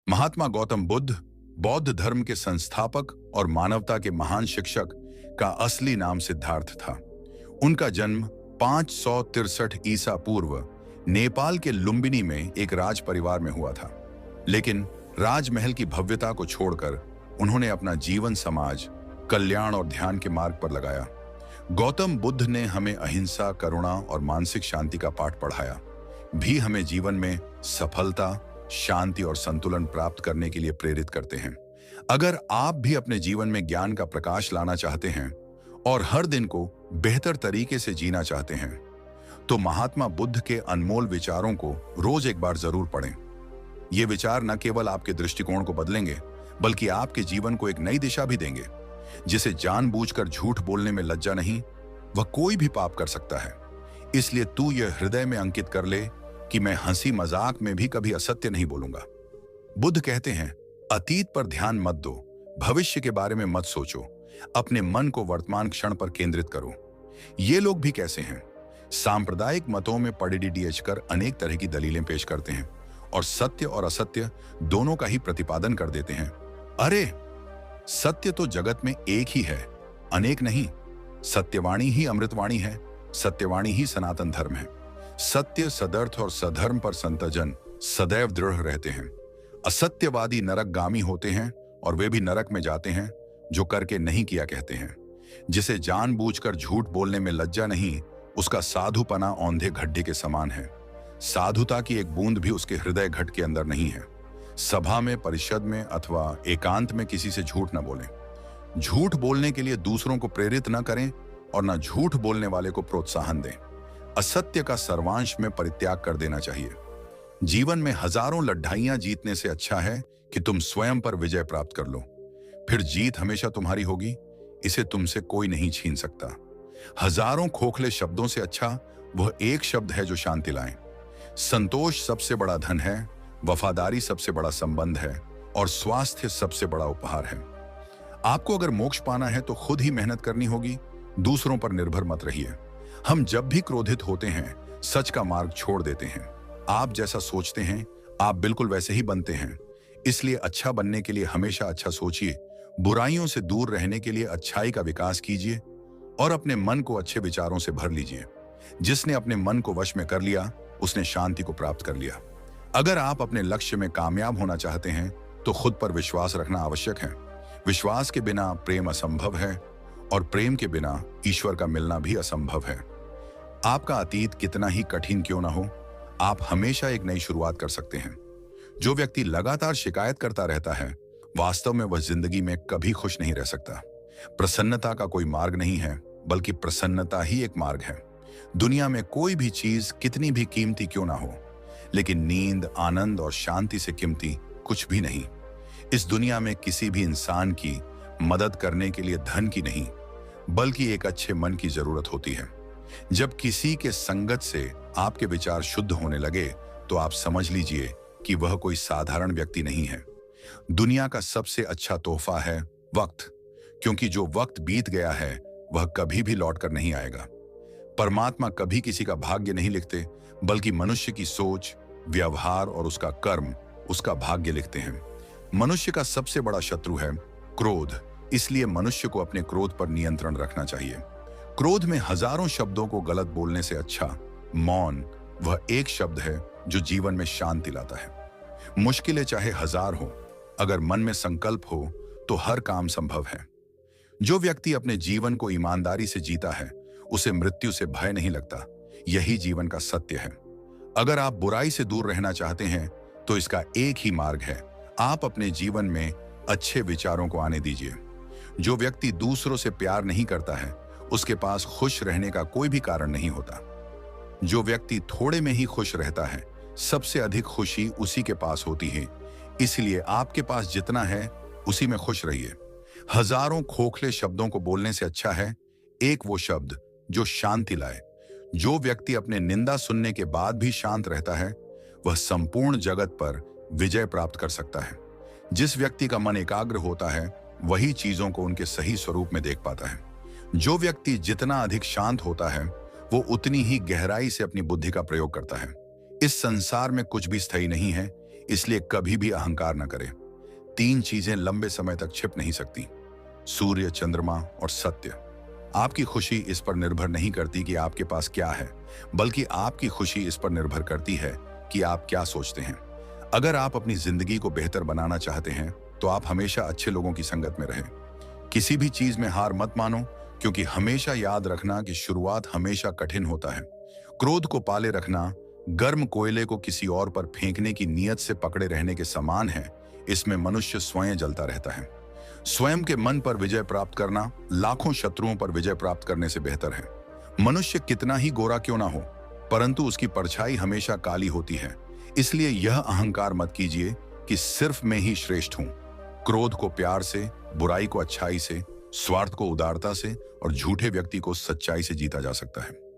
महात्मा गौतम बुद्ध बौद्ध धर्म के संस्थापक और मानवता के महान शिक्षक का असली नाम सिद्धार्थ था। उनका जन्म 563 ईसा पूर्व नेपाल के लुम्बिनी में एक राज परिवार में हुआ था। लेकिन राजमहल की भव्यता को छोड़कर उन्होंने अपना जीवन समाज, कल्याण और ध्यान के मार्ग पर लगाया। गौतम बुद्ध ने हमें अहिंसा, करुणा और मानसिक शांति का पाठ पढ़ाया, भी हमें जीवन में सफलता, शांति और संतुलन प्राप्त करने के लिए प्रेरित करते हैं। अगर आप भी अपने जीवन में ज्ञान का प्रकाश लाना चाहते हैं और हर दिन को बेहतर तरीके से जीना चाहते हैं, तो महात्मा बुद्ध के अनमोल विचारों को रोज एक बार जरूर पढ़ें। ये विचार न केवल आपके दृष्टिकोण को बदलेंगे, बल्कि आपके जीवन को एक नई दिशा भी देंगे। जिसे जानबूझकर झूठ बोलने में लज्जा नहीं, वह कोई भी पाप कर सकता है। इसलिए तू यह हृदय में अंकित कर ले कि मैं हंसी मजाक में भी कभी असत्य नहीं बोलूंगा। बुद्ध कहते हैं, अतीत पर ध्यान मत दो, भविष्य के बारे में मत सोचो, अपने मन को वर्तमान क्षण पर केंद्रित करो। ये लोग भी कैसे हैं? सांप्रदायिक मतों में पढ़ कर अनेक तरह की दलीलें पेश करते हैं और सत्य और असत्य दोनों का ही प्रतिपादन कर देते हैं। अरे, सत्य तो जगत में एक ही है, अनेक नहीं। सत्यवाणी ही अमृतवाणी है, सत्यवाणी ही सनातन धर्म है। सत्य, सदर्थ और सधर्म पर संतजन सदैव दृढ़ रहते हैं। असत्यवादी नरकगामी होते हैं और वे भी नरक में जाते हैं जो करके नहीं किया कहते हैं। जिसे जानबूझकर झूठ बोलने में लज्जा नहीं, उसका साधुपना औंधे गड्ढे के समान है। साधुता की एक बूंद भी उसके हृदय घट के अंदर नहीं है। सभा में, परिषद में अथवा एकांत में किसी से झूठ न बोलें। झूठ बोलने के लिए दूसरों को प्रेरित न करें और न झूठ बोलने वाले को प्रोत्साहन दें। असत्य का सर्वांश में परित्याग कर देना चाहिए। जीवन में हजारों लड़ाइयां जीतने से अच्छा है कि तुम स्वयं पर विजय प्राप्त कर लो। फिर जीत हमेशा तुम्हारी होगी, इसे तुमसे कोई नहीं छीन सकता। हजारों खोखले शब्दों से अच्छा वह एक शब्द है जो शांति लाए। संतोष सबसे बड़ा धन है, वफादारी सबसे बड़ा संबंध है और स्वास्थ्य सबसे बड़ा उपहार है। आपको अगर मोक्ष पाना है तो खुद ही मेहनत करनी होगी, दूसरों पर निर्भर मत रहिए। हम जब भी क्रोधित होते हैं, सच का मार्ग छोड़ देते हैं। आप जैसा सोचते हैं, आप बिल्कुल वैसे ही बनते हैं। इसलिए अच्छा बनने के लिए हमेशा अच्छा सोचिए, बुराइयों से दूर रहने के लिए अच्छाई का विकास कीजिए और अपने मन को अच्छे विचारों से भर लीजिए। जिसने अपने मन को वश में कर लिया, उसने शांति को प्राप्त कर लिया। अगर आप अपने लक्ष्य में कामयाब होना चाहते हैं तो खुद पर विश्वास रखना आवश्यक है। विश्वास के बिना प्रेम असंभव है और प्रेम के बिना ईश्वर का मिलना भी असंभव है। आपका अतीत कितना ही कठिन क्यों ना हो, आप हमेशा एक नई शुरुआत कर सकते हैं। जो व्यक्ति लगातार शिकायत करता रहता है, वास्तव में वह जिंदगी में कभी खुश नहीं रह सकता। प्रसन्नता का कोई मार्ग नहीं है, बल्कि प्रसन्नता ही एक मार्ग है। दुनिया में कोई भी चीज कितनी भी कीमती क्यों ना हो, लेकिन नींद, आनंद और शांति से कीमती कुछ भी नहीं। इस दुनिया में किसी भी इंसान की मदद करने के लिए धन की नहीं, बल्कि एक अच्छे मन की जरूरत होती है। जब किसी के संगत से आपके विचार शुद्ध होने लगे, तो आप समझ लीजिए कि वह कोई साधारण व्यक्ति नहीं है। दुनिया का सबसे अच्छा तोहफा है वक्त, क्योंकि जो वक्त बीत गया है वह कभी भी लौट कर नहीं आएगा। परमात्मा कभी किसी का भाग्य नहीं लिखते, बल्कि मनुष्य की सोच, व्यवहार और उसका कर्म उसका भाग्य लिखते हैं। मनुष्य का सबसे बड़ा शत्रु है क्रोध, इसलिए मनुष्य को अपने क्रोध पर नियंत्रण रखना चाहिए। क्रोध में हजारों शब्दों को गलत बोलने से अच्छा मौन वह एक शब्द है जो जीवन में शांति लाता है। मुश्किलें चाहे हजार हो, अगर मन में संकल्प हो तो हर काम संभव है। जो व्यक्ति अपने जीवन को ईमानदारी से जीता है, उसे मृत्यु से भय नहीं लगता। यही जीवन का सत्य है। अगर आप बुराई से दूर रहना चाहते हैं तो इसका एक ही मार्ग है, आप अपने जीवन में अच्छे विचारों को आने दीजिए। जो व्यक्ति दूसरों से प्यार नहीं करता है, उसके पास खुश रहने का कोई भी कारण नहीं होता। जो व्यक्ति थोड़े में ही खुश रहता है, सबसे अधिक खुशी उसी के पास होती है। इसलिए आपके पास जितना है उसी में खुश रहिए। हजारों खोखले शब्दों को बोलने से अच्छा है एक वो शब्द जो शांति लाए। जो व्यक्ति अपने निंदा सुनने के बाद भी शांत रहता है, वह संपूर्ण जगत पर विजय प्राप्त कर सकता है। जिस व्यक्ति का मन एकाग्र होता है, वही चीजों को उनके सही स्वरूप में देख पाता है। जो व्यक्ति जितना अधिक शांत होता है, वो उतनी ही गहराई से अपनी बुद्धि का प्रयोग करता है। इस संसार में कुछ भी स्थायी नहीं है, इसलिए कभी भी अहंकार न करें। तीन चीजें लंबे समय तक छिप नहीं सकती: सूर्य, चंद्रमा और सत्य। आपकी खुशी इस पर निर्भर नहीं करती कि आपके पास क्या है, बल्कि आपकी खुशी इस पर निर्भर करती है कि आप क्या सोचते हैं। अगर आप अपनी जिंदगी को बेहतर बनाना चाहते हैं तो आप हमेशा अच्छे लोगों की संगत में रहें। किसी भी चीज में हार मत मानो, क्योंकि हमेशा याद रखना कि शुरुआत हमेशा कठिन होता है। क्रोध को पाले रखना गर्म कोयले को किसी और पर फेंकने की नीयत से पकड़े रहने के समान है। इसमें मनुष्य स्वयं जलता रहता है। स्वयं के मन पर विजय प्राप्त करना लाखों शत्रुओं पर विजय प्राप्त करने से बेहतर है। मनुष्य कितना ही गोरा क्यों ना हो, परंतु उसकी परछाई हमेशा काली होती है। इसलिए यह अहंकार मत कीजिए कि सिर्फ मैं ही श्रेष्ठ हूं। क्रोध को प्यार से, बुराई को अच्छाई से, स्वार्थ को उदारता से और झूठे व्यक्ति को सच्चाई से जीता जा सकता है।